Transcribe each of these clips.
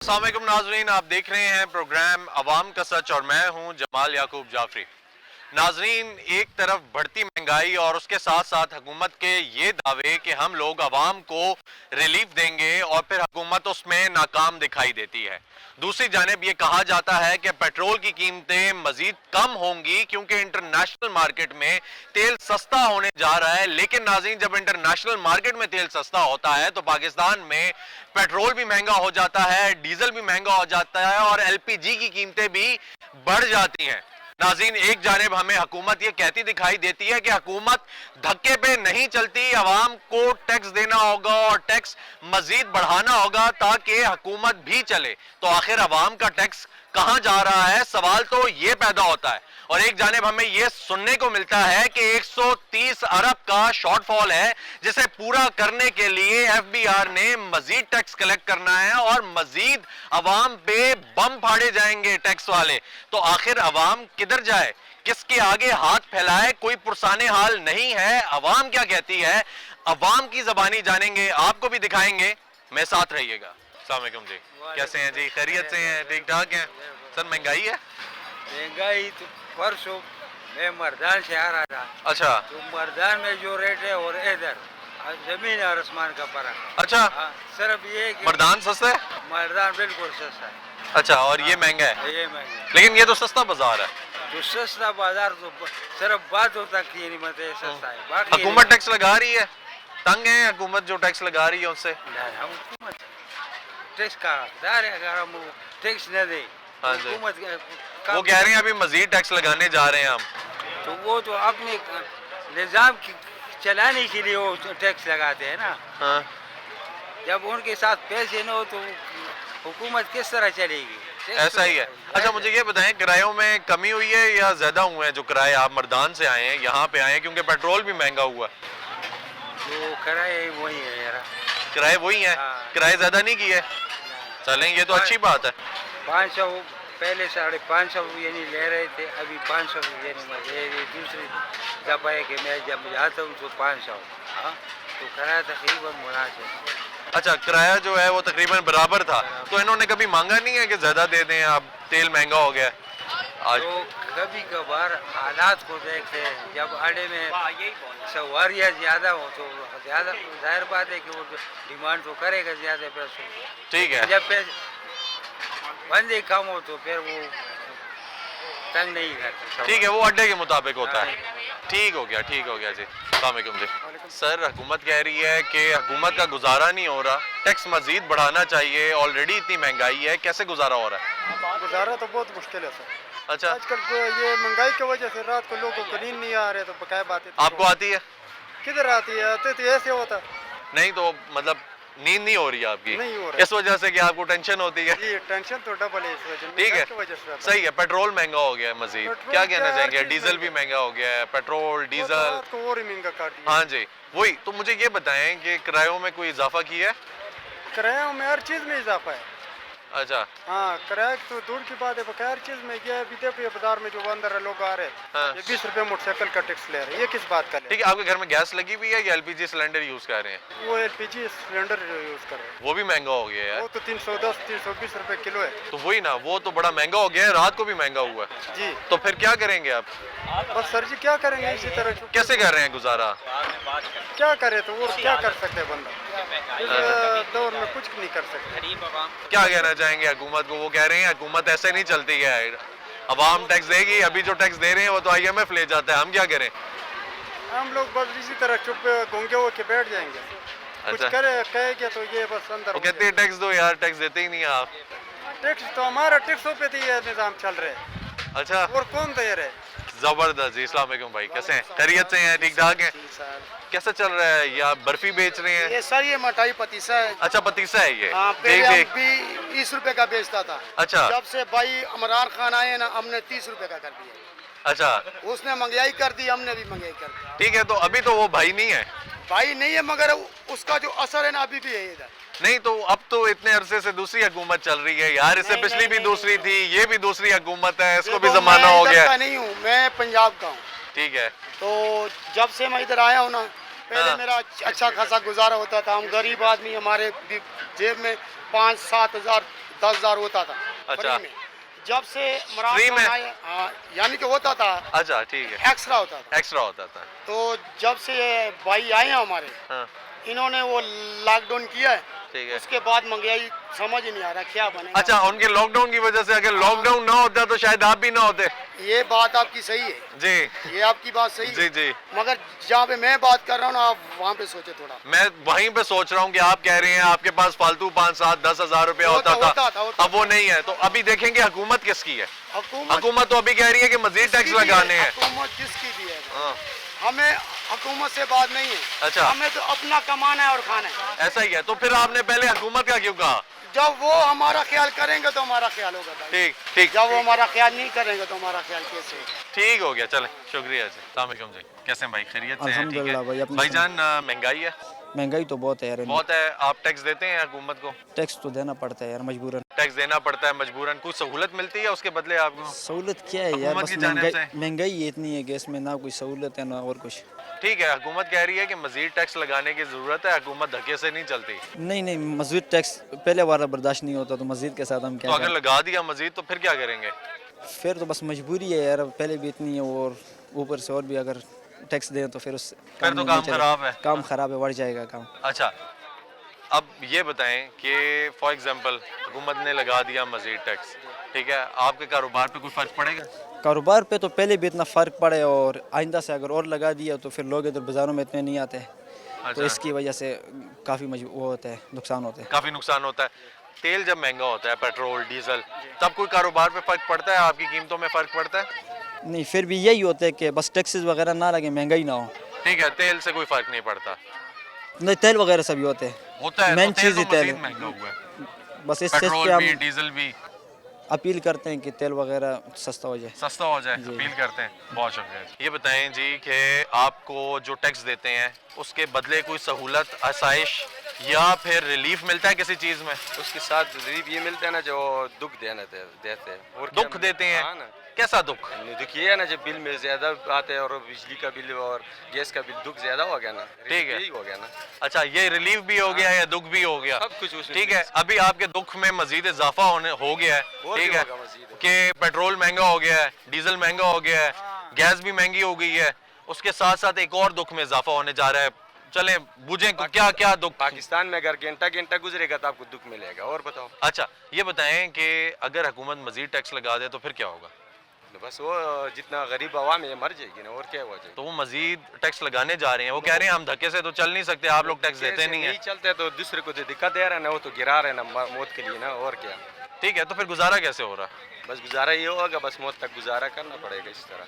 अस्सलाम वालेकुम नाजरीन, आप देख रहे हैं प्रोग्राम अवाम का सच और मैं हूं जमाल याकूब जाफरी। नाजरीन, एक तरफ बढ़ती महंगाई और उसके साथ साथ हुकूमत के ये दावे कि हम लोग अवाम को रिलीफ देंगे और फिर हुकूमत उसमें नाकाम दिखाई देती है। दूसरी जानिब ये कहा जाता है कि पेट्रोल की कीमतें मजीद कम होंगी क्योंकि इंटरनेशनल मार्केट में तेल सस्ता होने जा रहा है। लेकिन नाज़रीन, जब इंटरनेशनल मार्केट में तेल सस्ता होता है तो पाकिस्तान में पेट्रोल भी महंगा हो जाता है, डीजल भी महंगा हो जाता है और एलपीजी की कीमतें भी बढ़ जाती हैं। नाज़रीन, एक जानिब हमें हुकूमत ये कहती दिखाई देती है कि हुकूमत धक्के पे नहीं चलती, अवाम को टैक्स देना होगा और टैक्स मजीद बढ़ाना होगा ताकि हुकूमत भी चले। तो आखिर अवाम का टैक्स कहां जा रहा है, सवाल तो ये पैदा होता है। और एक जानिब हमें ये सुनने को मिलता है कि 130 अरब का शॉर्टफॉल है जिसे पूरा करने के लिए एफबीआर ने मजीद टैक्स कलेक्ट करना है और मजीद अवाम पे बम फाड़े जाएंगे टैक्स वाले। तो आखिर अवाम किधर जाए, किसके आगे हाथ फैलाए, कोई पुरसाने हाल नहीं है। अवाम क्या कहती है, अवाम की जबानी जानेंगे, आपको भी दिखाएंगे, मैं साथ रहिएगा। अस्सलाम वालेकुम जी, कैसे हैं जी, खैरियत से हैं, ठीक ठाक हैं? सर महंगाई है? महंगाई तो परसों मैं मर्दान से आ रहा था। अच्छा तो मर्दान में जो रेट है और इधर जमीन और आसमान का फर्क। अच्छा, सिर्फ ये कि मर्दान सस्ता है? मर्दान बिल्कुल सस्ता है। अच्छा, और ये महंगा है? ये महंगा लेकिन ये तो सस्ता बाजार है। तो सस्ता बाजार तो सिर्फ बातों तक की नहीं, मतलब सस्ता है। बाकी हुकूमत टैक्स लगा रही है, तंग है हुकूमत जो टैक्स लगा रही है उससे। हुकूमत टैक्स का हकदार है, अगर हम टैक्स न दे हाँ जी। हुकूमत वो कह रहे हैं अभी मजीद टैक्स लगाने जा रहे हैं हम। तो वो तो अपने निज़ाम चलाने के लिए वो टैक्स लगाते हैं ना। हाँ। जब उनके साथ पैसे न हो तो हुकूमत किस तरह चलेगी? ऐसा ही है। अच्छा, मुझे ये बताएं, किरायों में कमी हुई है या ज्यादा हुए हैं? जो किराए आप मर्दान से आए हैं, यहाँ पे आए हैं क्योंकि पेट्रोल भी महंगा हुआ है। जो किराए वही है यार। किराए वही है, हाँ। किराए ज्यादा नहीं किए? चलें, ये तो अच्छी बात है। 500 पहले 550 यानी ले रहे थे, अभी 500 यानी ये दूसरी दफा है कि मैं जब जाता हूँ तो 500। हाँ, तो किराया तकरीबन मुनासिब। अच्छा, किराया जो है वो तकरीबन बराबर था, तो इन्होंने कभी मांगा नहीं है कि ज्यादा दे दें, अब तेल महंगा हो गया आज? तो कभी कभार हालात को देखते हैं, जब आड़े में सवारियाँ ज़्यादा हो तो ज़्यादा जाहिर बात है कि वो डिमांड तो करेगा ज़्यादा पैसों की। ठीक है। जब पैसे बंदे कम हो तो फिर वो तंग नहीं करते। ठीक है, वो अड्डे के मुताबिक होता है। ठीक हो गया, ठीक हो गया जी। अस्सलाम वालेकुम जी। सर, हुकूमत कह रही है कि हुकूमत का गुजारा नहीं हो रहा, टैक्स मजीद बढ़ाना चाहिए, ऑलरेडी इतनी महंगाई है, कैसे गुजारा हो रहा है? गुजारा तो बहुत मुश्किल है सर। अच्छा, आजकल ये महंगाई की वजह से रात को लोगों को नींद नहीं आ रहे, तो बकाया बात है। आपको आती है? किधर आती है? आते तो ऐसे होता नहीं तो मतलब नींद नहीं हो रही है आपकी? नहीं हो रहा है। इस वजह से कि आपको टेंशन होती है? जी, टेंशन तो डबल है इस वजह ठीक है, की वजह से। सही है। पेट्रोल महंगा हो गया है मजीद, पेट्रोल क्या क्या कहना हर चाहेंगे? चीज़ डीजल भी महंगा महंगा हो गया है, पेट्रोल डीजल। रात को और ही महंगा काट दिया। हाँ जी, वही तो। मुझे ये बताएं कि किरायों में कोई इजाफा किया है? किराया में हर चीज में इजाफा है। अच्छा। हाँ, किराया तो दूर की बात है, बकाया हर चीज में। ये अभी देखो, ये बाजार में जो अंदर लोग आ रहे हैं, हाँ। ये 20 रुपए मोटरसाइकिल का टैक्स ले रहे हैं। ये किस बात का ले? ठीक है, आपके घर में गैस लगी हुई है या एलपीजी सिलेंडर यूज कर रहे हैं? वो एलपीजी सिलेंडर यूज कर रहे हैं। वो भी महंगा हो गया है। वो तो 310 320 रुपए किलो है। तो वही ना, वो तो बड़ा महंगा हो गया है, रात को भी महंगा हुआ है। जी, तो फिर क्या करेंगे आप? बस सर जी क्या करेंगे इसी तरह। कैसे कर रहे हैं गुजारा? क्या करे तो और क्या कर सकते हैं बंदा, इस दौर में कुछ नहीं कर सकते। क्या कहना चाहेंगे हुकूमत को? वो कह रहे हैं हुकूमत ऐसे नहीं चलती है, अवाम टैक्स देगी। अभी जो टैक्स दे रहे हैं वो तो आईएमएफ ले जाता है, हम क्या करें? हम लोग बस इसी तरह चुप गूंगे होके बैठ जाएंगे। कुछ अच्छा। करे कहेंगे तो ये बस अंदर वो हो कहते हैं टैक्स दो यार, टैक्स देते ही नहीं आप। जाए। टैक्स तो हमारा टैक्सों पे तो ये निज़ाम चल रहा है, अच्छा, और कौन दे रहे? जबरदस्त जी। अस्सलाम वालेकुम भाई, कैसे हैं? खैरियत से हैं? ठीक ठाक हैं? कैसा चल रहा है? या बर्फी बेच रहे हैं? ये सर ये मठाई पतीसा है। अच्छा, पतीसा है ये? हाँ, जी पहले जी। हम भी 20 रुपए का बेचता था। अच्छा जब से भाई इमरान खान आए ना, हमने 30 रुपए का कर दिया। अच्छा, उसने महंगाई कर दी, हमने भी महंगाई कर दी। ठीक है। तो अभी तो वो भाई नहीं है? भाई नहीं है, मगर उसका जो असर है ना अभी भी है इधर। नहीं तो अब तो इतने अरसे से दूसरी हुकूमत चल रही है यार, इससे नहीं, पिछली नहीं, भी नहीं, दूसरी थी, ये भी दूसरी हुकूमत है, इसको भी देखो, जमाना मैं हो इधर गया का है। नहीं हूँ, मैं पंजाब का हूँ। ठीक है। तो जब से मैं इधर आया हूँ ना, पहले हाँ। मेरा अच्छा खासा गुजारा होता था। हम गरीब आदमी, हमारे भी जेब में 5-7 हज़ार 10,000 होता था अच्छा। फ्री में। जब से इमरान फ्री में? खान आए, हाँ, यानी कि होता था, अच्छा ठीक है, एक्स्ट्रा होता था। एक्स्ट्रा होता था। तो जब से ये भाई आए हैं हमारे, हाँ इन्होंने वो लॉकडाउन किया है, ठीक है। उसके बाद महंगाई समझ ही नहीं आ रहा क्या बनेगा। अच्छा, उनके लॉकडाउन की वजह से, अगर लॉकडाउन ना होता तो शायद आप भी ना होते। ये बात आपकी सही है, जी ये आपकी बात सही जी है, जी। मगर जहाँ पे मैं बात कर रहा हूँ ना, आप वहाँ पे सोचे थोड़ा। मैं वहीं पे सोच रहा हूँ कि आप कह रहे हैं आपके पास फालतू 5, 7, 10 हजार रुपया होता था, अब वो नहीं है। तो अभी देखेंगे हुकूमत किसकी है। हुकूमत तो अभी कह रही है कि मजीद टैक्स लगाने हैं। हुकूमत जिसकी भी है, हाँ, हमें हुकूमत से बात नहीं है। अच्छा। हमें तो अपना कमाना है और खाना है। ऐसा ही है, तो फिर आपने पहले हुकूमत का क्यों कहा। जब वो हमारा ख्याल करेंगे तो हमारा ख्याल होगा भाई। ठीक ठीक जब वो हमारा ख्याल नहीं करेंगे तो हमारा ख्याल कैसे होगा? ठीक हो गया, चले, शुक्रिया जी। अस्सलाम वालेकुम जी, कैसे हैं भाई, खैरियत से हैं? ठीक अल्हम्दुलिल्लाह भाई, है अपनी भाईजान, महंगाई है महंगाई तो बहुत है यार, बहुत है, आप टैक्स देते हैं हुकूमत को। टैक्स तो देना पड़ता है यार मजबूरन। टैक्स देना पड़ता है मजबूरन, कुछ सहूलत मिलती है उसके बदले आपको। सहूलत क्या है यार, हुकूमत बस की जानिब महंगाई से? महंगाई इतनी है कि इसमें ना कोई सहूलत है ना और कुछ। ठीक है, हुकूमत कह रही है कि मजीद टैक्स लगाने की जरूरत है, हुकूमत धक्के से नहीं चलती। नहीं नहीं, मजीद टैक्स पहले वाला बर्दाश्त नहीं होता, तो मजीद के साथ हम तो क्या अगर करें? लगा दिया मजीद तो फिर क्या करेंगे। फिर तो बस मजबूरी है यार, पहले भी इतनी है और ऊपर से और भी अगर टैक्स दें तो फिर उस फिर तो नहीं काम चलेगा। खराब है। काम खराब है, बढ़ जाएगा काम। अच्छा, अब ये बताएं कि फॉर एग्जांपल हुकूमत ने लगा दिया मजीद टैक्स, ठीक है, आपके कारोबार पे कोई फर्क पड़ेगा। कारोबार पे तो पहले भी इतना फ़र्क पड़े, और आइंदा से अगर और लगा दिया तो फिर लोग इधर बाज़ारों में इतने नहीं आते हैं, तो अच्छा, इसकी वजह से काफ़ी वो होता है, नुकसान होता है। काफी नुकसान होता है। तेल जब महंगा होता है, पेट्रोल डीजल, तब कोई कारोबार पे फर्क पड़ता है, आपकी कीमतों में फर्क पड़ता है। नहीं, फिर भी यही होता है कि बस टैक्सेस वगैरह ना लगे, महंगाई ना हो। ठीक है, तेल से कोई फर्क नहीं पड़ता। नहीं, तेल वगैरह सभी होते हैं, होता है मेन तो तेल चीज़ ही तो तेल मजीद है। महंगा हुआ है, बस इस चीज़ पेट्रोल पे भी हम डीजल भी अपील करते हैं कि तेल वगैरह सस्ता हो जाए। सस्ता हो जाए, अपील करते हैं। बहुत शुक्रिया। ये बताएं जी कि आपको जो टैक्स देते हैं उसके बदले कोई सहूलत, आसाइश या फिर रिलीफ मिलता है किसी चीज़ में। उसके साथ रिलीफ ये मिलता है ना, जो दुख देते हैं और क्या दुख देते हैं। हाँ ना, कैसा दुख। दुख ये है ना, जब बिल में ज्यादा आते हैं और बिजली का बिल और गैस का बिल, दुख ज्यादा हो गया ना, ठीक है। यही हो गया ना, अच्छा, ये रिलीफ भी हो गया या दुख भी हो गया। सब कुछ उसमें ठीक है, अभी आपके दुख में मजीद इजाफा हो गया है। और ठीक भी है होगा मजीद। कि पेट्रोल महंगा हो गया है, डीजल महंगा हो गया है, गैस भी महंगी हो गई है, उसके साथ साथ एक और दुख में इजाफा होने जा रहा है। चलें बूझें क्या क्या दुख। पाकिस्तान में अगर घंटा घंटा गुजरेगा तो आपको दुख मिलेगा। और बताओ। अच्छा, ये बताएं कि अगर हुकूमत मजीद टैक्स लगा दे तो फिर क्या होगा। तो बस वो जितना गरीब आवाम है मर जाएगी ना, और क्या हो जाएगी। तो वो मजीद टैक्स लगाने जा रहे हैं, वो कह रहे हैं हम धक्के से तो चल नहीं सकते, आप लोग टैक्स देते नहीं है। चलते तो दूसरे को तो दिक्कत दे रहा है ना, वो तो गिरा रहे ना मौत के लिए ना, और क्या। ठीक है, तो फिर गुजारा कैसे हो रहा। बस गुजारा ये होगा, बस मौत तक गुजारा करना पड़ेगा इस तरह।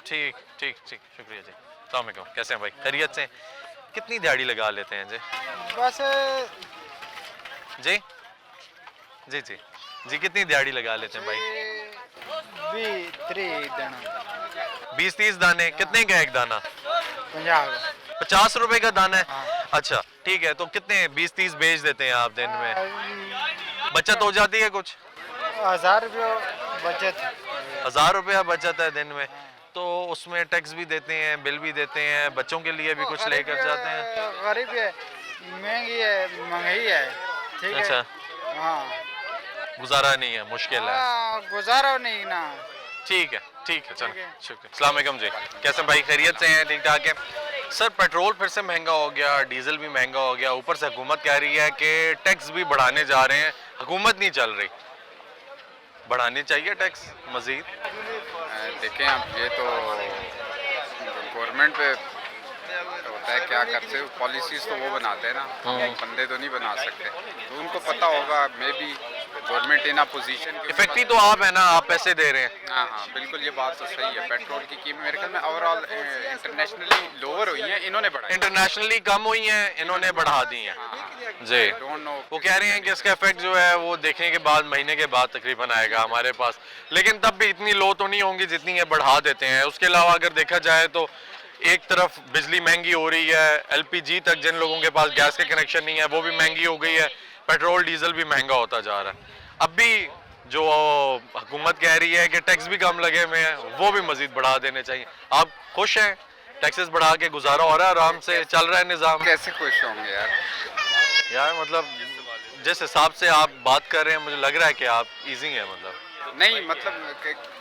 ठीक ठीक ठीक, शुक्रिया जी। अस्सलाम वालेकुम, कैसे हैं भाई, खैरियत से। कितनी दिहाड़ी लगा लेते हैं जी। बस जी जी जी जी, कितनी दिहाड़ी लगा लेते हैं भाई। 20-30 दाने। कितने का एक दाना। 50 रुपए का दाना है। अच्छा ठीक है, तो कितने 20-30 बेच देते हैं आप दिन में। बचत हो जाती है कुछ। 1000 रुपये बचत। 1000 रुपया बचत है दिन में, तो उसमें टैक्स भी देते हैं, बिल भी देते हैं, बच्चों के लिए भी कुछ लेकर जाते हैं। गरीब है, महंगी है, महंगाई है, ठीक है। अच्छा, हाँ, गुजारा नहीं है, मुश्किल है। गुजारा नहीं ना। ठीक है चलो, शुक्रिया। अस्सलाम वालेकुम जी, कैसे भाई, खैरियत से हैं, ठीक ठाक है। सर, पेट्रोल फिर से महंगा हो गया, डीजल भी महंगा हो गया, ऊपर से हुकूमत कह रही है कि टैक्स भी बढ़ाने जा रहे हैं, हुकूमत नहीं चल रही। बढ़ानी चाहिए टैक्स मजीद। देखें आप, ये तो गवर्नमेंट पे होता है क्या करते हैं, पॉलिसीज तो वो बनाते हैं ना, बंदे तो नहीं बना सकते। तो उनको पता होगा, may be government in position. Effective तो आप है ना, आप पैसे दे रहे हैं। हाँ, बिल्कुल ये बात तो सही है। पेट्रोल की कीमत मेरे ख्याल में ओवरऑल इंटरनेशनली लोअर हुई है, इन्होंने बढ़ाई। इंटरनेशनली कम हुई हैं, इन्होंने बढ़ा दी हैं। जी, डोंट नो। वो कह रहे हैं कि इसका इफेक्ट जो है वो देखने के बाद, महीने के बाद तकरीबन आएगा हमारे पास, लेकिन तब भी इतनी लो तो नहीं होंगी जितनी ये बढ़ा देते हैं। उसके अलावा अगर देखा जाए तो एक तरफ बिजली महंगी हो रही है, LPG तक जिन लोगों के पास गैस के कनेक्शन नहीं है वो भी महंगी हो गई है, पेट्रोल डीजल भी महंगा होता जा रहा है। अब भी जो हुकूमत कह रही है कि टैक्स भी कम लगे हुए हैं, वो भी मजीद बढ़ा देने चाहिए। आप खुश हैं, टैक्सेस बढ़ा के गुजारा हो रहा है, आराम से चल रहा है निज़ाम। कैसे खुश होंगे यार। यार मतलब जिस हिसाब से आप बात कर रहे हैं मुझे लग रहा है कि आप इजी हैं, मतलब नहीं मतलब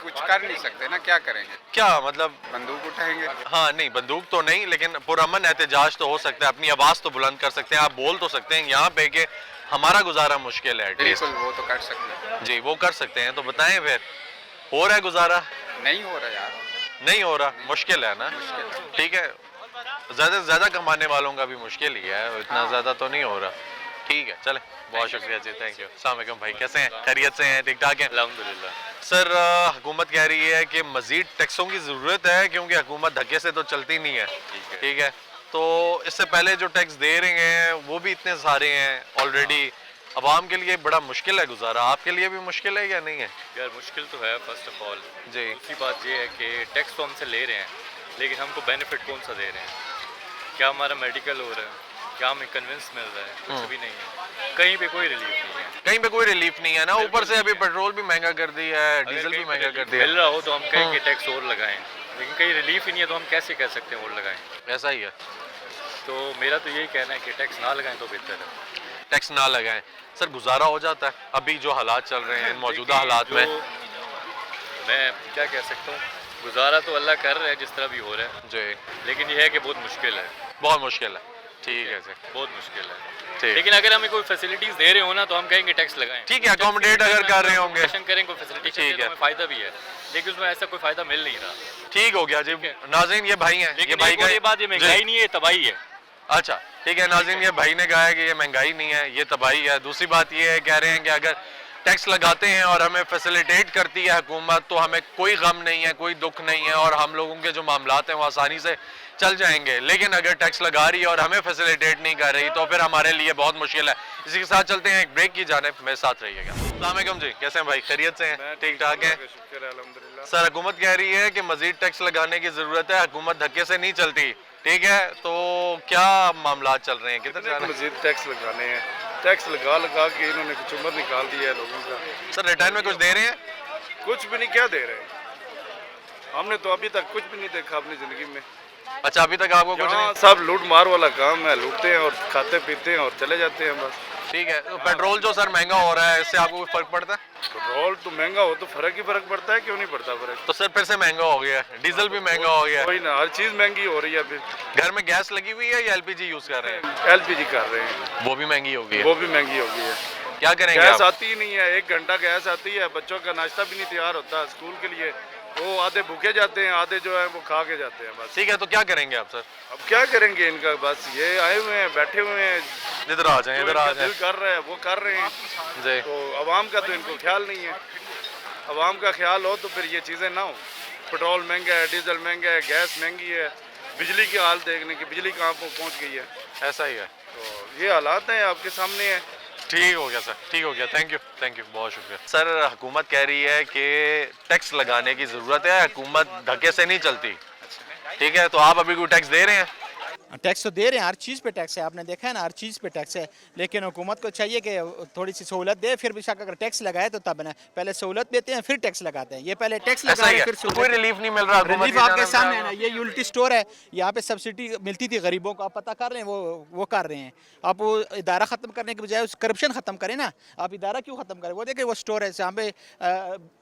कुछ कर नहीं सकते ना, क्या करेंगे, क्या मतलब? बंदूक उठाएंगे। हाँ नहीं, बंदूक तो नहीं, लेकिन पुरअमन एहतजाज तो हो सकता है, अपनी आवाज़ तो बुलंद कर सकते हैं, आप बोल तो सकते हैं यहाँ पे कि हमारा गुजारा मुश्किल है। बिल्कुल वो तो कर सकते हैं। जी वो कर सकते हैं, तो बताएं फिर हो रहा है गुजारा? नहीं हो रहा यार, नहीं हो रहा, मुश्किल है ना। ठीक है, ज़्यादा से ज़्यादा कमाने वालों का भी मुश्किल ही है, इतना ज़्यादा तो नहीं हो रहा। ठीक है, चले, बहुत शुक्रिया जी, थैंक यू। अस्सलाम वालेकुम भाई, कैसे हैं? खैरियत से हैं? ठीक ठाक हैं? अल्हम्दुलिल्लाह। सर हुकूमत कह रही है कि मज़ीद टैक्सों की ज़रूरत है क्योंकि हुकूमत धक्के से तो चलती नहीं है। ठीक है, तो इससे पहले जो टैक्स दे रहे हैं वो भी इतने सारे हैं ऑलरेडी, अवाम के लिए बड़ा मुश्किल है गुजारा, आपके लिए भी मुश्किल है या नहीं है? यार मुश्किल तो है फर्स्ट ऑफ ऑल। जी दूसरी बात ये है कि टैक्स तो हमसे ले रहे हैं, लेकिन हमको बेनिफिट कौन सा दे रहे हैं? क्या हमारा मेडिकल हो रहा है? क्या हमें कन्विंस मिल रहा है? कुछ भी नहीं है, कहीं पे कोई रिलीफ नहीं है। कहीं पे कोई रिलीफ नहीं है ना, ऊपर से अभी पेट्रोल भी महंगा कर दिया है, अगर डीजल भी कहीं पे महंगा कर relief दिया मिल रहा हो तो हम कहें कि टैक्स और लगाएं, लेकिन कहीं रिलीफ ही नहीं है तो हम कैसे कह सकते हैं और लगाएं? है, ऐसा ही है। तो मेरा तो यही कहना है कि टैक्स ना लगाएं तो बेहतर है। टैक्स ना लगाएं। सर गुजारा हो जाता है अभी जो हालात चल रहे हैं मौजूदा हालात में? मैं क्या कह सकता हूँ, गुजारा तो अल्लाह कर रहा है जिस तरह भी हो रहा है, जी लेकिन ये है कि बहुत मुश्किल है, बहुत मुश्किल है। ठीक है सर, बहुत मुश्किल है। ठीक लेकिन अगर हमें कोई फैसिलिटीज दे रहे हो ना तो हम कहेंगे टैक्स लगाएं। ठीक है, अकोमोडेट अगर कर रहे होंगे, करें, कोई फैसिलिटी ठीक तो है। हमें फायदा भी है, लेकिन उसमें ऐसा कोई फायदा मिल नहीं रहा। ठीक हो गया जी। नाज़रीन ये भाई हैं, ये लेकिन भाई एक और ये बात, ये महंगाई जी। नहीं है, ये तबाही है। अच्छा ठीक है नाज़रीन, ये भाई ने कहा है कि ये महंगाई नहीं है, ये तबाही है। दूसरी बात ये है, कह रहे हैं कि अगर टैक्स लगाते हैं और हमें फैसिलिटेट करती है हुकूमत तो हमें कोई गम नहीं है, कोई दुख नहीं है और हम लोगों के जो मामलात हैं वो आसानी से चल जाएंगे। लेकिन अगर टैक्स लगा रही है और हमें फैसिलिटेट नहीं कर रही तो फिर हमारे लिए बहुत मुश्किल है। इसी के साथ चलते हैं एक ब्रेक की जानिब, मेरे साथ रहिएगा। अस्सलाम वालेकुम जी, कैसे हैं भाई? खैरियत से हैं? ठीक ठाक हैं? सर हुकूमत कह रही है कि मजीद टैक्स लगाने की ज़रूरत है, हुकूमत धक्के से नहीं चलती। ठीक है, तो क्या मामला चल रहे हैं, किधर जा रहे हैं? मजीद टैक्स लगाने हैं, टैक्स लगा के इन्होंने कुछ उम्र निकाल दिया है लोगों का। सर रिटर्न में कुछ दे रहे हैं? कुछ भी नहीं, क्या दे रहे हैं? हमने तो अभी तक कुछ भी नहीं देखा अपनी ज़िंदगी में। अच्छा अभी तक आपको कुछ यहाँ नहीं? सब लूट मार वाला काम है, लूटते हैं और खाते पीते हैं और चले जाते हैं बस। ठीक है, तो पेट्रोल जो सर महंगा हो रहा है इससे आपको कोई फर्क पड़ता है? पेट्रोल तो महंगा हो तो फर्क ही फर्क पड़ता है, क्यों नहीं पड़ता फर्क? तो सर फिर से महंगा हो गया, डीजल भी महंगा हो गया। वही ना, हर चीज़ महंगी हो रही है अभी। घर में गैस लगी हुई है या एलपीजी यूज कर रहे हैं? एलपीजी कर रहे हैं, वो भी महंगी हो गई है। वो भी महंगी हो गई है। क्या करेंगे गैस आप? आती ही नहीं है, 1 घंटा गैस आती है, बच्चों का नाश्ता भी नहीं तैयार होता स्कूल के लिए, वो आधे भूखे जाते हैं, आधे जो है वो खा के जाते हैं बस। ठीक है, तो क्या करेंगे आप सर? अब क्या करेंगे इनका, बस ये आए हुए हैं, बैठे हुए हैं, इधर आ जाए, जो इधर आ इनका जाए दिल कर रहा है वो कर रहे हैं। जी। तो अवाम का तो इनको ख्याल नहीं है। अवाम का ख्याल हो तो फिर ये चीज़ें ना हो। पेट्रोल महंगा है, डीजल महंगा है, गैस महंगी है, बिजली की हाल देखने की, बिजली कहाँ पर पहुँच गई है। ऐसा ही है। तो ये हालात हैं, आपके सामने है। ठीक हो गया सर, ठीक हो गया, थैंक यू, बहुत शुक्रिया। सर हुकूमत कह रही है कि टैक्स लगाने की ज़रूरत है, हुकूमत धक्के से नहीं चलती। ठीक है, तो आप अभी कोई टैक्स दे रहे हैं? टैक्स तो दे रहे हैं, हर चीज़ पे टैक्स है, आपने देखा है ना, हर चीज़ पे टैक्स है। लेकिन हुकूमत को चाहिए कि थोड़ी सी सहूलत दे, फिर बेशक अगर टैक्स लगाए तो तब ना, पहले सहूलत देते हैं फिर टैक्स लगाते हैं। ये पहले टैक्स ऐसा लगाए ही है, फिर तो कोई रिलीफ नहीं मिल रहा हुकूमत रिलीफ की आपके जानिब से? सामने है ना, ये यूनिटी स्टोर है, यहाँ पे सब्सिडी मिलती थी गरीबों को, आप पता कर रहे हैं, वो कर रहे हैं। आप वो इदारा ख़त्म करने के बजाय उस करप्शन ख़त्म करें ना, आप इदारा क्यों ख़त्म करें? वो देखिए वो स्टोर है जहाँ पे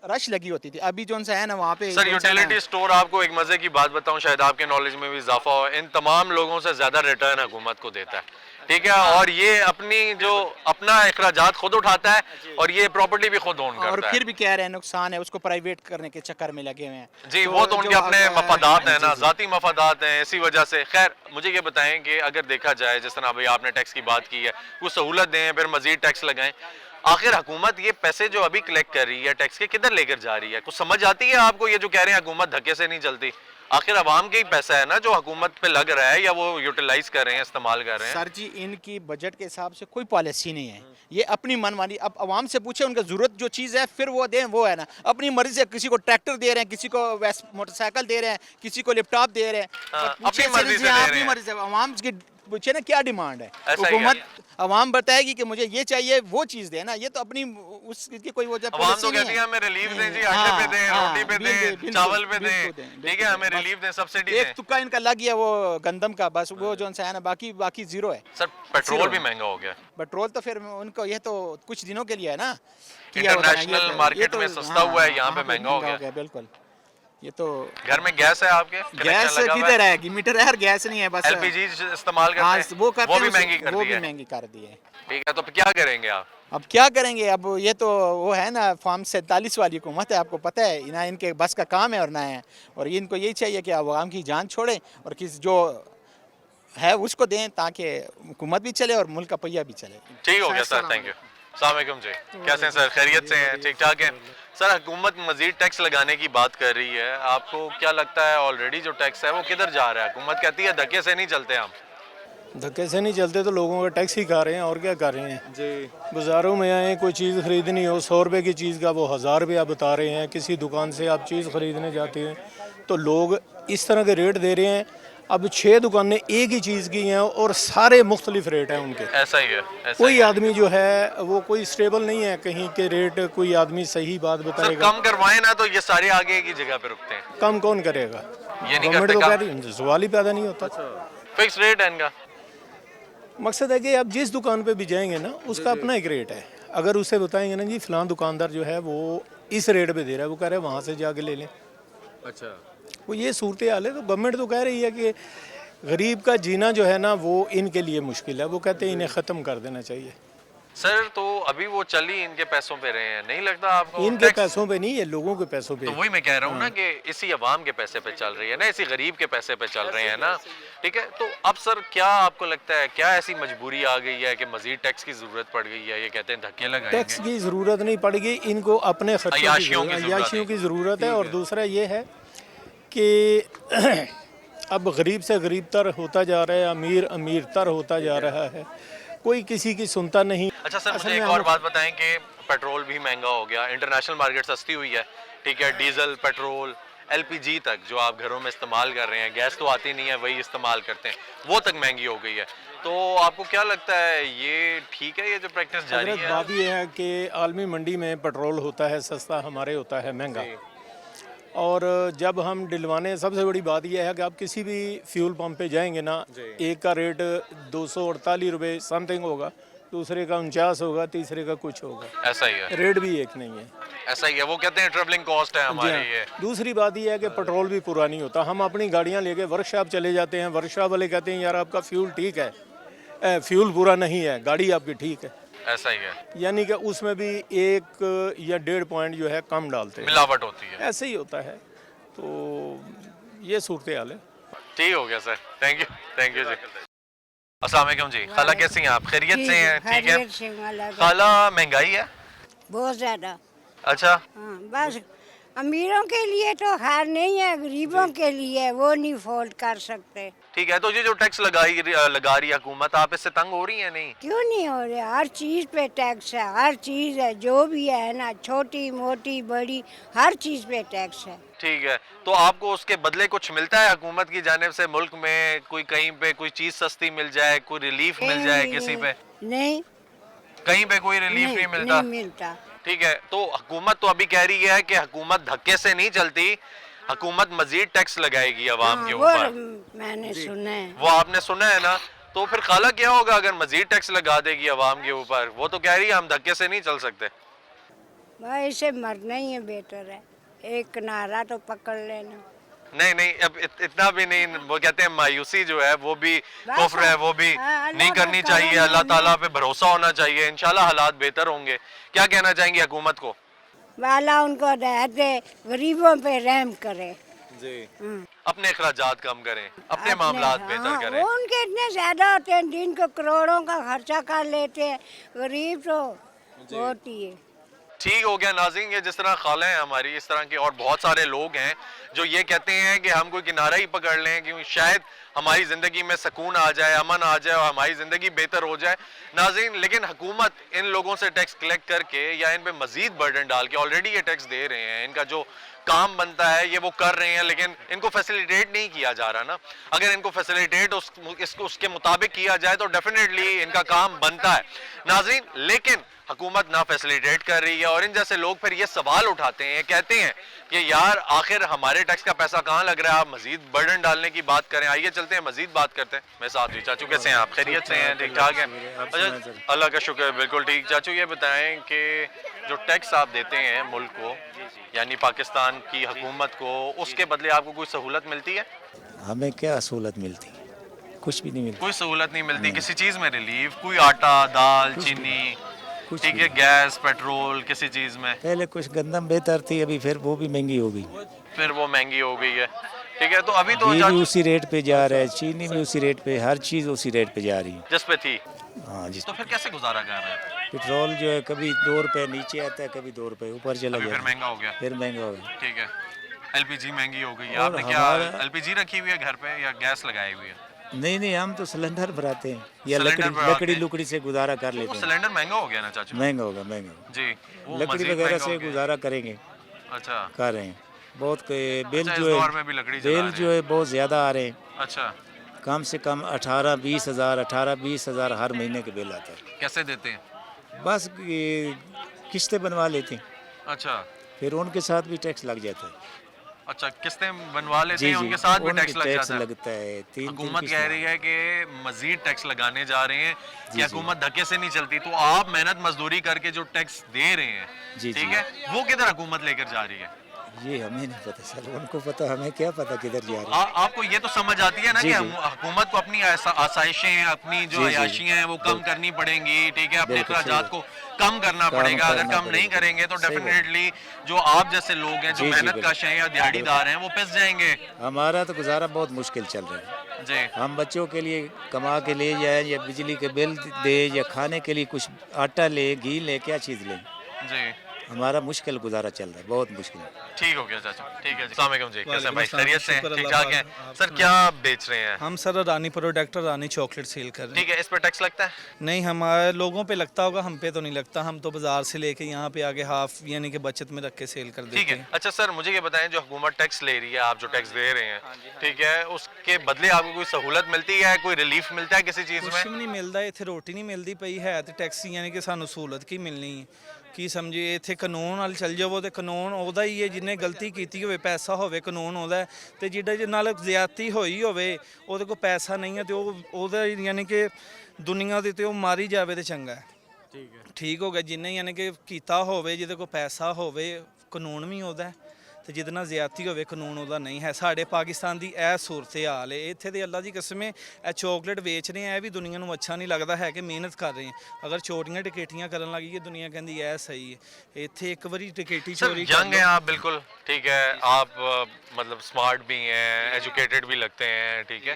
रश लगी होती थी, अभी जो सा है ना वहाँ पे। सर यूटिलिटी स्टोर, आपको एक मजे की बात बताऊं, शायद आपके नॉलेज में भी इजाफा हो, इन तमाम लोगों से ज्यादा रिटर्न हुकूमत को देता है। ठीक है, और ये अपनी जो अपना अखराजात खुद उठाता है और ये प्रॉपर्टी भी खुद ओन करता है। और फिर भी कह रहे हैं नुकसान है, उसको प्राइवेट करने के चक्कर में लगे हुए हैं। जी, वो तो उनके अपने मफादात हैं ना, जी। जाती मफादात हैं, इसी वजह से। खैर मुझे ये बताएं कि अगर देखा जाए, जिस तरह भाई आपने टैक्स की बात की है, कुछ सहूलत दें फिर मजीद टैक्स लगाएं, आखिर हुकूमत ये पैसे जो अभी कलेक्ट कर रही है टैक्स के, किधर लेकर जा रही है? कुछ समझ आती है आपको? ये जो कह रहे हैं हुकूमत धक्के से नहीं चलती, आखिर अवाम के ही पैसा है ना जो हुकूमत पे लग रहा है या वो यूटिलाइज कर रहे हैं, इस्तेमाल कर रहे हैं। सर जी इनकी बजट के हिसाब से कोई पॉलिसी नहीं है, ये अपनी मनमानी। अब आवाम से पूछे उनका ज़रूरत जो चीज़ है फिर वो दें, वो है ना, अपनी मर्जी से किसी को ट्रैक्टर दे रहे हैं, किसी को मोटरसाइकिल दे रहे हैं, किसी को लैपटॉप दे रहे हैं। हाँ, पूछे अपनी मर्जी से दे रहे अपनी हैं। मर्जी से। आवाम की पूछे ना क्या डिमांड है, ऐसा ही है। हुकूमत आवाम बताएगी कि मुझे ये चाहिए वो चीज़ देना, ये तो अपनी उसकी कोई वजह आवाम तो कहती है हमें रिलीफ दें जी, आटे पे दें, रोटी पे दें, चावल पे दें, ठीक है, हमें रिलीफ दें, सब्सिडी दें। एक तुक्का इनका लग गया वो गंदम का, बस वो जो है ना, बाकी जीरो है। सर पेट्रोल भी महंगा हो गया, पेट्रोल तो फिर उनको ये तो कुछ दिनों के लिए है ना, किया होता है ना, इंटरनेशनल ये मार्केट तो- में सस्ता हुआ है, यहाँ पे महंगा हो गया। बिल्कुल। ये तो घर में गैस है आपके? गैस कनेक्शन लगा हुआ किधर है, मीटर है और गैस नहीं है, बस एलपीजी इस्तेमाल करते हाँ, हैं, वो करते वो हैं, भी महंगी कर वो दी भी है। महंगी कर दी है। ठीक है, तो क्या करेंगे आप? अब क्या करेंगे, अब ये तो वो है ना फॉर्म 47 वाली हुकूमत है, आपको पता है ना, इनके बस का काम है और ना है, और इनको यही चाहिए कि आवाम की जान छोड़ें और किस जो है उसको दें ताकि हुकूमत भी चले और मुल्क का पहिया भी चले। ठीक हो गया सर, थैंक यू। अस्सलाम वालेकुम जी, कैसे हैं सर, खैरियत से हैं, ठीक ठाक हैं? सर हुकूमत मजीद टैक्स लगाने की बात कर रही है, आपको क्या लगता है ऑलरेडी जो टैक्स है वो किधर जा रहा है? हुकूमत कहती है धक्के से नहीं चलते हम। धक्के से नहीं चलते तो लोगों का टैक्स ही खा रहे हैं, और क्या कर रहे हैं जी। बाज़ारों में आए कोई चीज़ ख़रीदनी हो, 100 रुपये की चीज़ का वो 1000 रुपया बता रहे हैं। किसी दुकान से आप चीज़ ख़रीदने जाते हैं तो लोग इस तरह के रेट दे रहे हैं। अब 6 दुकानें एक ही चीज़ की हैं और सारे मुख्तलिफ रेट हैं उनके। ऐसा ही है, ऐसा कोई ही है। आदमी जो है वो कोई स्टेबल नहीं है, कहीं के रेट कोई आदमी सही बात सर बताएगा। कम करवाएं ना तो ये सारे आगे की जगह पे रुकते हैं। कम कौन करेगा, ये नहीं गवर्नमेंट करते तो कह काम। रही है, सवाल ही पैदा नहीं होता। फिक्स रेट है इनका। मकसद है कि आप जिस दुकान पे भी जाएंगे ना उसका अपना एक रेट है। अगर उसे बताएंगे ना जी फलां दुकानदार जो है वो इस रेट पे दे रहा है, वो कह रहे हैं वहाँ से जाके ले लें। अच्छा, वो ये सूरत हाल है। तो गवर्नमेंट तो कह रही है कि गरीब का जीना जो है ना वो इनके लिए मुश्किल है, वो कहते हैं इन्हें ख़त्म कर देना चाहिए। सर तो अभी वो चल ही इनके पैसों पे रहे हैं, नहीं लगता आपको? इनके टैक्स- पैसों पे नहीं है, लोगों के पैसों पे। तो वही मैं कह रहा हूँ ना कि इसी अवाम के पैसे पे चल रही है ना, इसी गरीब के पैसे पे चल रहे हैं ना, ठीक है। तो अब सर क्या आपको लगता है, क्या ऐसी मजबूरी आ गई है कि मजीद टैक्स की जरूरत पड़ गई है? ये कहते हैं धक्के लगाएंगे। टैक्स की ज़रूरत नहीं पड़ेगी, इनको अपने खर्चों अय्याशियों की ज़रूरत है। अय्याशियों की ज़रूरत है। और दूसरा ये है कि अब गरीब से गरीब तर होता जा रहा है, अमीर अमीर तर होता जा रहा है, कोई किसी की सुनता नहीं। अच्छा सर, असल मुझे एक में और हम- बात बताएं कि पेट्रोल भी महंगा हो गया, इंटरनेशनल मार्केट सस्ती हुई है, ठीक है, डीजल पेट्रोल एलपीजी तक जो आप घरों में इस्तेमाल कर रहे हैं, गैस तो आती नहीं है, वही इस्तेमाल करते हैं, वो तक महंगी हो गई है। तो आपको क्या लगता है ये ठीक है, ये जो प्रैक्टिस जारी हजरत है? बात ये है कि आलमी मंडी में पेट्रोल होता है सस्ता, हमारे होता है महंगा। और जब हम डलवाने, सबसे बड़ी बात यह है कि आप किसी भी फ्यूल पंप पे जाएंगे ना, एक का रेट 248 रुपये समथिंग होगा, दूसरे का 49 होगा, तीसरे का कुछ होगा, ऐसा ही है, रेट भी एक नहीं है। ऐसा ही है। वो कहते हैं ट्रेवलिंग कॉस्ट है जी हमारी हाँ। ये। दूसरी बात यह है कि पेट्रोल भी पूरा नहीं होता। हम अपनी गाड़ियाँ लेके वर्कशॉप चले जाते हैं, वर्कशॉप वाले कहते हैं यार आपका फ्यूल ठीक है, फ्यूल पूरा नहीं है, गाड़ी आपकी ठीक है, ऐसा ही है, यानी कि उसमें भी 1 या 1.5 पॉइंट जो है कम डालते हैं। मिलावट होती है। ऐसे ही होता है। तो ये सूरत हाल है। ठीक हो गया सर, थैंक यू जी। अस्सलाम वालेकुम जी, खाला कैसी हैं आप? खैरियत से हैं? ठीक है। खाला महंगाई है बहुत ज्यादा। अच्छा, हाँ, बस अमीरों के लिए तो खैर नहीं है, गरीबों के लिए वो नहीं फोल्ड कर सकते। ठीक है। तो ये जो टैक्स लगा रही है हुकूमत, आप इससे तंग हो रही है? नहीं, क्यों नहीं हो रहे, हर चीज़ पे टैक्स है, हर चीज़ है जो भी है ना, छोटी मोटी बड़ी हर चीज़ पे टैक्स है। ठीक है। तो आपको उसके बदले कुछ मिलता है हुकूमत की जानिब से? मुल्क में कोई कहीं पे कोई चीज सस्ती मिल जाए, कोई रिलीफ मिल जाए किसी पे? नहीं, कहीं पे कोई रिलीफ नहीं मिलता। नहीं मिलता। ठीक है। तो हुकूमत तो अभी कह रही है कि हुकूमत धक्के से नहीं चलती, हुकूमत मजीद टैक्स लगाएगी अवाम के वो ऊपर। मैंने सुना है। वो आपने सुना है ना? तो फिर खाला क्या होगा अगर मजीद टैक्स लगा देगी अवाम के ऊपर? वो तो कह रही है हम धक्के से नहीं चल सकते। भाई इसे मरना ही है, बेटर है, एक किनारा तो पकड़ लेना। नहीं, अब इतना भी नहीं। वो कहते हैं मायूसी जो है वो भी बस कुफ्र है, वो भी हाँ, नहीं अल्लाह करनी का चाहिए। करम अल्लाह है। ताला पे भरोसा होना चाहिए, इंशाल्लाह हालात बेहतर होंगे। क्या कहना चाहेंगे हुकूमत को? वाला उनको रहते दे, गरीबों पे रहम करे जी। हाँ। अपने अखराजात कम करें, अपने मामलात बेहतर हाँ, करें। वो उनके इतने ज्यादा होते हैं, दिन को करोड़ों का खर्चा कर लेते हैं, गरीब तो बहुत ही है। ٹھیک ہو گیا ناظرین. یہ جس طرح خالہ ہیں ہماری, اس طرح کے اور بہت سارے لوگ ہیں جو یہ کہتے ہیں کہ ہم کوئی کنارہ ہی پکڑ لیں کیوں شاید ہماری زندگی میں سکون آ جائے, امن آ جائے اور ہماری زندگی بہتر ہو جائے. ناظرین لیکن حکومت ان لوگوں سے ٹیکس کلیکٹ کر کے یا ان پہ مزید برڈن ڈال کے, آلریڈی یہ ٹیکس دے رہے ہیں, ان کا جو کام بنتا ہے یہ وہ کر رہے ہیں, لیکن ان کو فیسیلیٹیٹ نہیں کیا جا رہا نا. اگر ان کو فیسیلیٹیٹ اس کے مطابق کیا جائے تو ڈیفینیٹلی ان کا کام بنتا ہے ناظرین. لیکن حکومت نہ فیسیلیٹیٹ کر رہی ہے اور ان جیسے لوگ پھر یہ سوال اٹھاتے ہیں, کہتے ہیں کہ یار آخر ہمارے ٹیکس کا پیسہ کہاں لگ رہا ہے, آپ مزید برڈن ڈالنے کی بات کریں. آئیے چلتے ہیں مزید بات کرتے ہیں. میں ساتھ جی چاچو کیسے ہیں آپ, خیریت سے ہیں, ٹھیک ٹھاک ہیں؟ اچھا اللہ کا شکر, بالکل ٹھیک. چاچو یہ بتائیں کہ جو ٹیکس آپ دیتے ہیں ملک کو یعنی پاکستان کی حکومت کو, اس کے بدلے آپ کو کوئی سہولت ملتی ہے؟ ہمیں کیا سہولت ملتی؟ کچھ بھی نہیں ملتی. کوئی سہولت نہیں ملتی کسی چیز میں, ریلیف کوئی آٹا دال چینی ٹھیک ہے, گیس پیٹرول کسی چیز میں؟ پہلے کچھ گندم بہتر تھی, ابھی پھر وہ بھی مہنگی ہو گئی. پھر وہ مہنگی ہو گئی ہے, ٹھیک ہے. تو ابھی تو گھی بھی اسی ریٹ پہ جا رہا ہے, چینی بھی اسی ریٹ پہ, ہر چیز اسی ریٹ پہ جا رہی ہے جس پہ تھی. ہاں جی. تو پھر کیسے گزارا کر رہے ہیں؟ پیٹرول جو ہے کبھی 2 روپے نیچے آتا ہے, کبھی 2 روپے اوپر چلا پھر گیا, مہنگا ہو گیا, پھر مہنگا ہو گیا. ٹھیک ہے. ایل پی جی مہنگی ہو گئی ہے. آپ نے کیا ایل پی جی رکھی ہوئی ہے گھر پہ یا گیس لگائی ہوئی ہے؟ نہیں ہم تو سلنڈر بھراتے ہیں یا لکڑی سے گزارا کر لیتے ہیں. سلنڈر مہنگا ہو گیا نا چاچو؟ مہنگا ہوگا جی, لکڑی وغیرہ سے گزارا کریں گے. اچھا کر رہے ہیں. بہت بل جو ہے بہت زیادہ آ رہے ہیں. اچھا کم سے کم 18-20 ہزار ہر مہینے کے بل آتا ہے. کیسے دیتے ہیں؟ بس قسطیں بنوا لیتے ہیں. اچھا پھر ان کے ساتھ بھی ٹیکس لگ جاتا ہے. اچھا قسطیں بنوا لیتے ہیں, ان کے ساتھ بھی ٹیکس لگ جاتا ہے. لگتا ہے. حکومت کہہ رہی ہے کہ مزید ٹیکس لگانے جا رہے ہیں کہ حکومت دھکے سے نہیں چلتی, تو آپ محنت مزدوری کر کے جو ٹیکس دے رہے ہیں ٹھیک ہے, وہ کدھر حکومت لے کر جا رہی ہے؟ یہ ہمیں نہیں پتا سر, ان کو پتا, ہمیں کیا پتا کدھر جا رہا ہے. آپ کو یہ تو سمجھ آتی ہے نا کہ حکومت کو اپنی آسائشیں, اپنی جو عیاشیاں ہیں وہ کم کرنی پڑیں گی, ٹھیک ہے, اپنے اخراجات کو کم کرنا پڑے گا. اگر کم نہیں کریں گے تو ڈیفینیٹلی جو آپ جیسے لوگ ہیں جو محنت کش ہیں یا دیہڑی دار ہیں وہ پس جائیں گے. ہمارا تو گزارا بہت مشکل چل رہا ہے جی. ہم بچوں کے لیے کما کے لے جائیں یا بجلی کے بل دے یا کھانے کے لیے کچھ آٹا لے, گھی لے, کیا چیز لیں. جی ہمارا مشکل گزارا چل رہا ہے, بہت مشکل. ٹھیک ہو گیا چاچا, ٹھیک ہے. السلام علیکم جی, کیسے ہیں بھائی, خیریت سے ہیں, ٹھیک ٹھاک ہیں سر؟ کیا بیچ رہے ہیں ہم؟ سر رانی پروڈکٹ, رانی چاکلیٹ سیل کر رہے ہیں. ٹھیک ہے. اس پہ ٹیکس لگتا ہے؟ نہیں, ہمارے لوگوں پہ لگتا ہوگا, ہم پہ تو نہیں لگتا. ہم تو بازار سے لے کے یہاں پہ آگے ہاف یعنی کہ بچت میں رکھ کے سیل کر دیتے ہیں. ٹھیک ہے. اچھا سر مجھے یہ بتائیں, جو حکومت ٹیکس لے رہی ہے, آپ جو ٹیکس دے رہے ہیں ٹھیک ہے, اس کے بدلے آپ کو کوئی سہولت ملتی ہے, کوئی ریلیف ملتا ہے کسی چیز میں؟ کچھ بھی نہیں ملتا اتنے, روٹی نہیں ملتی پئی ہے تو ٹیکس یعنی کہ سانو سہولت کی ملنی کی سمجھے. اتنے قانون وال چل جاؤ تو قانون ਉਹਦਾ ਹੀ ਹੈ, ਜਿਹਨੇ ਗਲਤੀ ਕੀਤੀ ਹੋਵੇ ਪੈਸਾ ਹੋਵੇ ਕਾਨੂੰਨ ਉਹਦਾ, ਤੇ ਜਿਹਦੇ ਨਾਲ ਜ਼ਿਆਦਤੀ ਹੋਈ ਹੋਵੇ ਉਹਦੇ ਕੋਲ ਪੈਸਾ ਨਹੀਂ ਹੈ ਤੇ ਉਹਦਾ ਯਾਨੀ ਕਿ ਦੁਨੀਆ ਦੇ ਤੇ ਉਹ ਮਾਰੀ ਜਾਵੇ ਤੇ ਚੰਗਾ ਹੈ. ਠੀਕ ਹੋ ਗਿਆ. ਜਿਹਨੇ ਯਾਨੀ ਕਿ ਕੀਤਾ ਹੋਵੇ, ਜਿਹਦੇ ਕੋਲ ਪੈਸਾ ਹੋਵੇ, ਕਾਨੂੰਨ ਵੀ ਉਹਦਾ ਤੇ ਜਿਹਦੇ ਨਾਲ ਜ਼ਿਆਦਤੀ ਹੋਵੇ ਕਾਨੂੰਨ ਉਹਦਾ ਨਹੀਂ ਹੈ. ਸਾਡੇ ਪਾਕਿਸਤਾਨ ਦੀ ਇਹ ਸੂਰਤ ਹਾਲ ਹੈ. ਇੱਥੇ ਦੇ ਅੱਲਾ ਦੀ ਕਸਮੇ ਇਹ ਚੋਕਲੇਟ ਵੇਚ ਰਹੇ ਆ, ਇਹ ਵੀ ਦੁਨੀਆ ਨੂੰ ਅੱਛਾ ਨਹੀਂ ਲੱਗਦਾ ਹੈ ਕਿ ਮਿਹਨਤ ਕਰ ਰਹੇ ਆ. ਅਗਰ ਚੋਰੀਆਂ ਟਕੇਟੀਆਂ ਕਰਨ ਲੱਗੀ ਹੈ ਦੁਨੀਆ ਕਹਿੰਦੀ ਇਹ ਸਹੀ ਹੈ. ਇੱਥੇ ਇੱਕ ਵਾਰੀ ਟਕੇਟੀ ਚੋਰੀ ਕਰ یگ ہیں آپ, بالکل ٹھیک ہے. آپ مطلب اسمارٹ بھی ہیں, ایجوکیٹڈ بھی لگتے ہیں, ٹھیک ہے.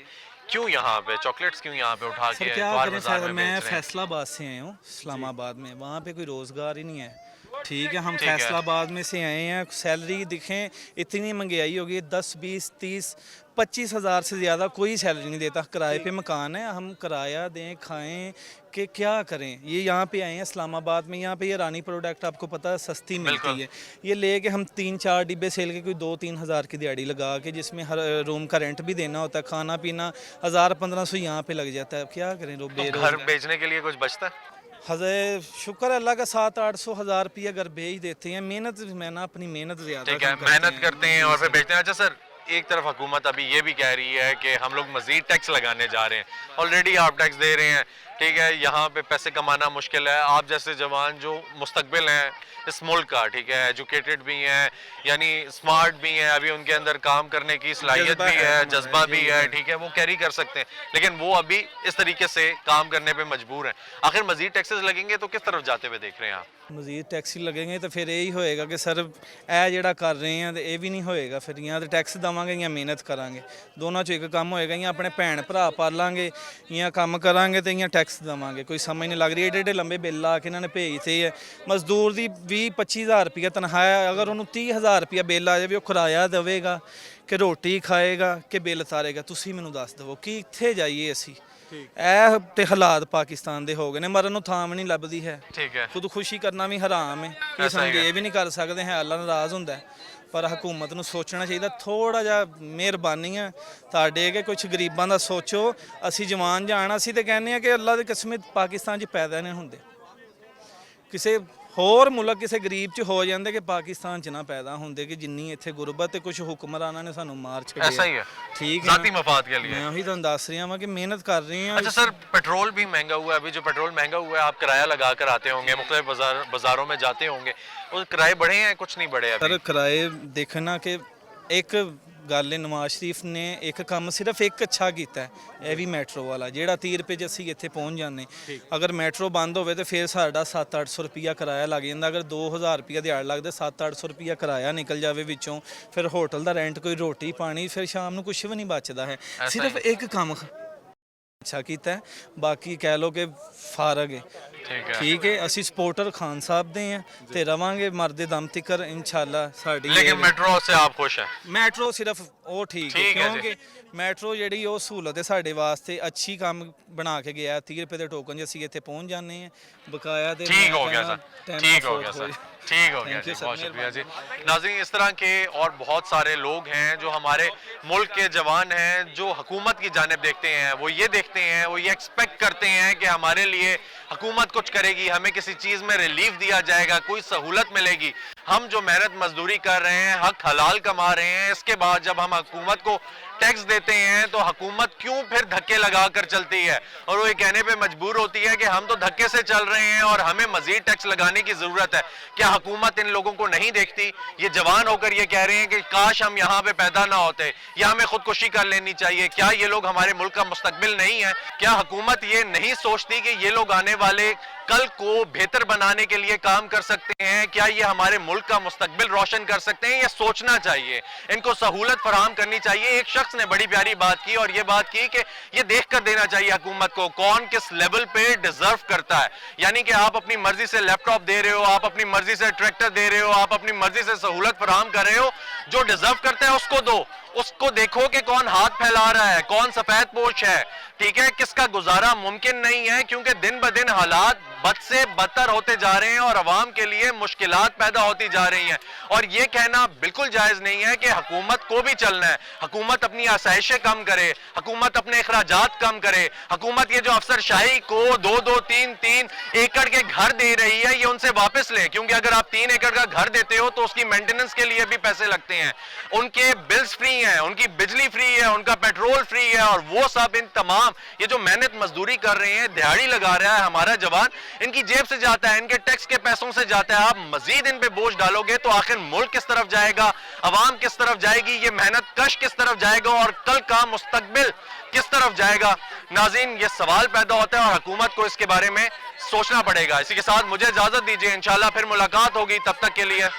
کیوں یہاں پہ چاکلیٹس کیوں یہاں پہ اٹھا کے کیا کریں سر؟ میں فیصلہ آباد سے آیا ہوں, اسلام آباد میں. وہاں پہ کوئی روزگار ہی نہیں ہے. ٹھیک ہے, ہم فیصل آباد میں سے آئے ہیں. سیلری دکھیں اتنی مہنگائی ہوگی, 10 20 30 25 ہزار سے زیادہ کوئی سیلری نہیں دیتا. کرائے پہ مکان ہے, ہم کرایہ دیں, کھائیں کہ کیا کریں. یہ یہاں پہ آئے ہیں اسلام آباد میں. یہاں پہ یہ رانی پروڈکٹ آپ کو پتہ ہے سستی ملتی ہے. یہ لے کے ہم 3-4 ڈبے سیل کے کوئی 2-3 ہزار کی دیہڑی لگا کے, جس میں ہر روم کا رینٹ بھی دینا ہوتا ہے, کھانا پینا 1000-1500 یہاں پہ لگ جاتا ہے. اب کیا کریں؟ گھر بیچنے کے لیے کچھ بچتا ہے؟ حضرت شکر اللہ کا 700-800 ہزار روپیہ اگر بیچ دیتے ہیں. محنت میں نا اپنی محنت زیادہ محنت کرتے ہیں اور پھر بیچتے ہیں. اچھا سر ایک طرف حکومت ابھی یہ بھی کہہ رہی ہے کہ ہم لوگ مزید ٹیکس لگانے جا رہے ہیں, آلریڈی آپ ٹیکس دے رہے ہیں, ٹھیک ہے, یہاں پہ پیسے کمانا مشکل ہے. آپ جیسے جوان جو مستقبل ہیں اس ملک کا, ٹھیک ہے, ایجوکیٹڈ بھی ہیں, یعنی اسمارٹ بھی ہیں, ابھی ان کے اندر کام کرنے کی صلاحیت بھی ہے, جذبہ بھی ہے, ٹھیک ہے, وہ کیری کر سکتے ہیں, لیکن وہ ابھی اس طریقے سے کام کرنے پہ مجبور ہیں. آخر مزید ٹیکسز لگیں گے تو کس طرف جاتے ہوئے دیکھ رہے ہیں آپ؟ مزید ٹیکس لگیں گے تو پھر یہی ہوئے گا کہ سر ਇਹ ਜਿਹੜਾ ਕਰ ਰਹੇ ਆ ਤੇ ਇਹ ਵੀ ਨਹੀਂ ਹੋਏਗਾ. ਫਿਰ ਜਾਂ ਤੇ ਟੈਕਸ ਦੇਵਾਂਗੇ ਜਾਂ ਮਿਹਨਤ ਕਰਾਂਗੇ, ਦੋਨਾਂ ਚੋਂ ਇੱਕ ਕੰਮ ਹੋਏਗਾ. ਜਾਂ ਆਪਣੇ ਭੈਣ ਭਰਾ ਪਾਲਾਂਗੇ ਜਾਂ ਕੰਮ ਕਰਾਂਗੇ ਤੇ ਜਾਂ ਟੈਕਸ ਟੈਕਸ ਦੇਵਾਂਗੇ, ਕੋਈ ਸਮਝ ਨਹੀਂ ਲੱਗ ਰਹੀ। ਏਡੇ ਏਡੇ ਲੰਬੇ ਬਿੱਲ ਆ ਕੇ ਇਹਨਾਂ ਨੇ ਭੇਜਤੇ ਹੈ। ਮਜ਼ਦੂਰ ਦੀ 20-25 ਹਜ਼ਾਰ ਰੁਪਇਆ ਤਨਖਾਹ ਹੈ, ਅਗਰ ਉਹਨੂੰ 30 ਹਜ਼ਾਰ ਰੁਪਇਆ ਬਿੱਲ ਆ ਜਾਵੇ, ਉਹ ਕਿਰਾਇਆ ਦੇਵੇਗਾ ਕਿ ਰੋਟੀ ਖਾਏਗਾ ਕਿ ਬਿੱਲ ਤਾਰੇਗਾ? ਤੁਸੀਂ ਮੈਨੂੰ ਦੱਸ ਦਿਓ ਕਿ ਇੱਥੇ ਜਾਈਏ ਅਸੀਂ। ਇਹ ਤੇ ਹਾਲਾਤ ਪਾਕਿਸਤਾਨ ਦੇ ਹੋ ਗਏ ਨੇ, ਮਰਨ ਨੂੰ ਥਾਂ ਵੀ ਨਹੀਂ ਲੱਭਦੀ ਹੈ। ਠੀਕ ਹੈ, ਖੁਦਕੁਸ਼ੀ ਕਰਨਾ ਵੀ ਹਰਾਮ ਹੈ, ਕਿ ਸਾਨੂੰ ਇਹ ਵੀ ਨਹੀਂ ਕਰ ਸਕਦੇ ਹੈ, ਅੱਲਾ ਨਾਰਾਜ਼ ਹੁੰਦਾ ਹੈ। ਪਰ ਹਕੂਮਤ ਨੂੰ ਸੋਚਣਾ ਚਾਹੀਦਾ, ਥੋੜਾ ਜਿਹਾ ਮਿਹਰਬਾਨੀ ਹੈ ਤੁਹਾਡੇ ਕਿ ਕੁਝ ਗਰੀਬਾਂ ਦਾ ਸੋਚੋ। ਅਸੀਂ ਜਵਾਨ ਜਾਣ, ਅਸੀਂ ਤੇ ਕਹਿੰਦੇ ਆ ਕਿ ਅੱਲਾ ਦੀ ਕਸਮ ਪਾਕਿਸਤਾਨ 'ਚ ਪੈਦਾ ਨਹੀਂ ਹੁੰਦੇ, ਕਿਸੇ ਹੋਰ ਮੁਲਕ ਕਿਸੇ ਗਰੀਬ 'ਚ ਹੋ ਜਾਂਦੇ ਕਿ ਪਾਕਿਸਤਾਨ 'ਚ ਨਾ ਪੈਦਾ ਹੁੰਦੇ, ਕਿ ਜਿੰਨੀ ਇੱਥੇ ਗੁਰਬਤ ਤੇ ਕੁਝ ਹੁਕਮਰਾਨਾਂ ਨੇ ਸਾਨੂੰ ਮਾਰ ਛੱਡਿਆ। ऐसा ही है, ठीक है, ذاتی मफाद के लिए। मैं वही तो दस रहा हूँ कि मेहनत कर रहे हैं। अच्छा सर, पेट्रोल भी महंगा हुआ है, अभी जो पेट्रोल महंगा हुआ है आप किराया लगा कर आते होंगे, मुख्तलिफ बाजारों में जाते होंगे, वो किराए बढ़े हैं कुछ नहीं बढ़े अभी? सर किराए देखना कि एक ਗੱਲ ਨਵਾਜ਼ ਸ਼ਰੀਫ ਨੇ ਇੱਕ ਕੰਮ ਸਿਰਫ ਇੱਕ ਅੱਛਾ ਕੀਤਾ, ਇਹ ਵੀ ਮੈਟਰੋ ਵਾਲਾ, ਜਿਹੜਾ 30 ਰੁਪਏ 'ਚ ਅਸੀਂ ਇੱਥੇ ਪਹੁੰਚ ਜਾਂਦੇ। ਅਗਰ ਮੈਟਰੋ ਬੰਦ ਹੋਵੇ ਤਾਂ ਫਿਰ ਸਾਡਾ 700-800 ਰੁਪਈਆ ਕਿਰਾਇਆ ਲੱਗ ਜਾਂਦਾ। ਅਗਰ 2000 ਰੁਪਈਆ ਦਿਹਾੜ ਲੱਗਦਾ, 700-800 ਰੁਪਈਆ ਕਿਰਾਇਆ ਨਿਕਲ ਜਾਵੇ ਵਿੱਚੋਂ, ਫਿਰ ਹੋਟਲ ਦਾ ਰੈਂਟ, ਕੋਈ ਰੋਟੀ ਪਾਣੀ, ਫਿਰ ਸ਼ਾਮ ਨੂੰ ਕੁਝ ਵੀ ਨਹੀਂ ਬਚਦਾ ਹੈ। ਸਿਰਫ ਇੱਕ ਕੰਮ ਅੱਛਾ ਕੀਤਾ ਹੈ, ਬਾਕੀ ਕਹਿ ਲਓ ਕਿ ਫਾਰਗ ਹੈ। ਠੀਕ ਹੈ, ਅਸੀਂ ਸਪੋਰਟਰ ਖਾਨ ਸਾਹਿਬ ਦੇ ਹਾਂ ਤੇ ਰਵਾਂਗੇ ਮਰਦੇ ਦਮ ਤੱਕ ਇਨਸ਼ਾਅੱਲਾ। ਸਾਡੀ लेकिन मेट्रो से आप खुश हैं? ਮੈਟਰੋ ਸਿਰਫ ਉਹ ਠੀਕ ਹੈ, ਕਿਉਂਕਿ ਮੈਟਰੋ ਜਿਹੜੀ ਉਹ ਸਹੂਲਤ ਹੈ ਸਾਡੇ ਵਾਸਤੇ, ਅੱਛੀ ਕੰਮ ਬਣਾ ਕੇ ਗਿਆ। 30 ਰੁਪਏ ਦੇ ਟੋਕਨ 'ਚ ਅਸੀਂ ਇੱਥੇ ਪਹੁੰਚ ਜਾਂਦੇ ਹਾਂ ਬਕਾਇਆ। ਤੇ ठीक हो गया सर, ठीक हो गया सर, ठीक हो गया जी, बहुत शुक्रिया जी। नाज़रीन, इस तरह के और बहुत सारे लोग हैं जो हमारे मुल्क के जवान हैं, जो हुकूमत की जानिब देखते हैं, वो ये देखते हैं, वो ये एक्सपेक्ट करते हैं कि हमारे लिए हुकूमत कुछ करेगी, हमें किसी चीज़ में रिलीफ दिया जाएगा, कोई सहूलत मिलेगी। हम जो मेहनत मजदूरी कर रहे हैं, हक हलाल कमा रहे हैं, इसके बाद जब हम हुकूमत को टैक्स देते हैं तो हुकूमत क्यों फिर धक्के लगा कर चलती है, और वो ये कहने पे मजबूर होती है कि हम तो धक्के से चल रहे हैं और हमें मजीद टैक्स लगाने की ज़रूरत है। क्या हुकूमत इन लोगों को नहीं देखती? ये जवान होकर ये कह रहे हैं कि काश हम यहाँ पे पैदा ना होते, या हमें खुदकुशी कर लेनी चाहिए। क्या ये लोग हमारे मुल्क का मुस्तकबिल नहीं है? क्या हुकूमत ये नहीं सोचती कि ये लोग आने वाले कल को बेहतर बनाने के लिए काम कर सकते हैं? क्या ये हमारे मुल्क का मुस्तकबिल रोशन कर सकते हैं? ये सोचना चाहिए, इनको सहूलत फराहम करनी चाहिए। एक शख्स ने बड़ी प्यारी बात की, और ये बात की कि ये देख कर देना चाहिए हुकूमत को कौन किस लेवल पे डिजर्व करता है। यानी कि आप अपनी मर्जी से लैपटॉप दे रहे हो, आप अपनी मर्जी से ट्रैक्टर दे रहे हो, आप अपनी मर्जी से सहूलत फराहम कर रहे हो, जो डिजर्व करता है उसको दो। उसको देखो कि कौन हाथ फैला रहा है, कौन सफेद पोश है, ठीक है, किसका गुजारा मुमकिन नहीं है, क्योंकि दिन ब दिन हालात बद से बदतर होते जा रहे हैं और अवाम के लिए मुश्किलात पैदा होती जा रही हैं। और ये कहना बिल्कुल जायज़ नहीं है कि हुकूमत को भी चलना है, हुकूमत अपनी आसाइशें कम करे, हुकूमत अपने अखराजात कम करे, हुकूमत ये जो अफसरशाही को 2-2, 3-3 एकड़ के घर दे रही है, ये उनसे वापस ले, क्योंकि अगर आप 3 एकड़ का घर देते हो तो उसकी मेंटेनेंस के लिए भी पैसे लगते हैं, उनके बिल्स फ्री हैं, उनकी बिजली फ्री है, उनका पेट्रोल फ्री है, और वो सब इन तमाम ये जो मेहनत मजदूरी कर रहे हैं, दिहाड़ी लगा रहा है हमारा जवान, इनकी जेब से जाता है, इनके टैक्स के पैसों से जाता है। आप मजीद इन पे बोझ डालोगे तो आखिर मुल्क किस तरफ जाएगा, अवाम किस तरफ जाएगी, ये मेहनत कश किस तरफ जाएगा, और कल का मुस्तकबिल किस तरफ जाएगा? नाज़रीन, ये सवाल पैदा होता है और हुकूमत को इसके बारे में सोचना पड़ेगा। इसी के साथ मुझे इजाजत दीजिए, इंशाल्लाह फिर मुलाकात होगी, तब तक के लिए